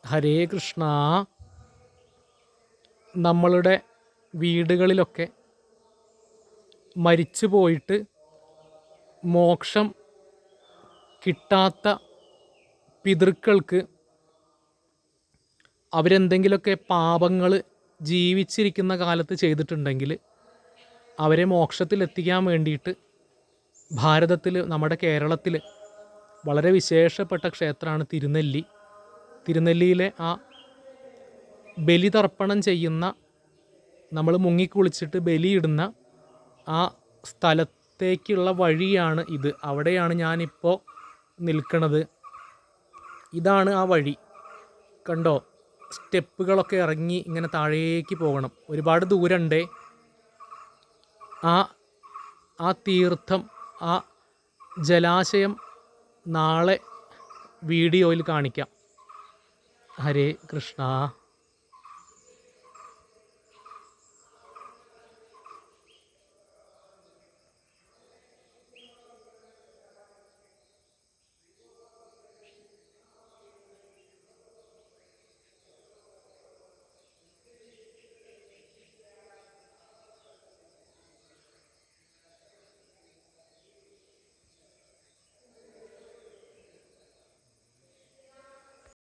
ഹരേ കൃഷ്ണ. നമ്മളുടെ വീടുകളിലൊക്കെ മരിച്ചു പോയിട്ട് മോക്ഷം കിട്ടാത്ത പിതൃക്കൾക്ക് അവരെന്തെങ്കിലുമൊക്കെ പാപങ്ങൾ ജീവിച്ചിരിക്കുന്ന കാലത്ത് ചെയ്തിട്ടുണ്ടെങ്കിൽ അവരെ മോക്ഷത്തിലെത്തിക്കാൻ വേണ്ടിയിട്ട് ഭാരതത്തിൽ, നമ്മുടെ കേരളത്തിൽ വളരെ വിശേഷപ്പെട്ട ക്ഷേത്രമാണ് തിരുനെല്ലി. തിരുനെല്ലിയിലെ ആ ബലിതർപ്പണം ചെയ്യുന്ന, നമ്മൾ മുങ്ങിക്കുളിച്ചിട്ട് ബലിയിടുന്ന ആ സ്ഥലത്തേക്കുള്ള വഴിയാണ് ഇത്. അവിടെയാണ് ഞാനിപ്പോൾ നിൽക്കുന്നത്. ഇതാണ് ആ വഴി. കണ്ടോ, സ്റ്റെപ്പുകളൊക്കെ ഇറങ്ങി ഇങ്ങനെ താഴേക്ക് പോകണം. ഒരുപാട് ദൂരമുണ്ടേ. ആ തീർത്ഥം, ആ ജലാശയം നാളെ വീഡിയോയിൽ കാണിക്കാം. ഹരേ കൃഷ്ണ.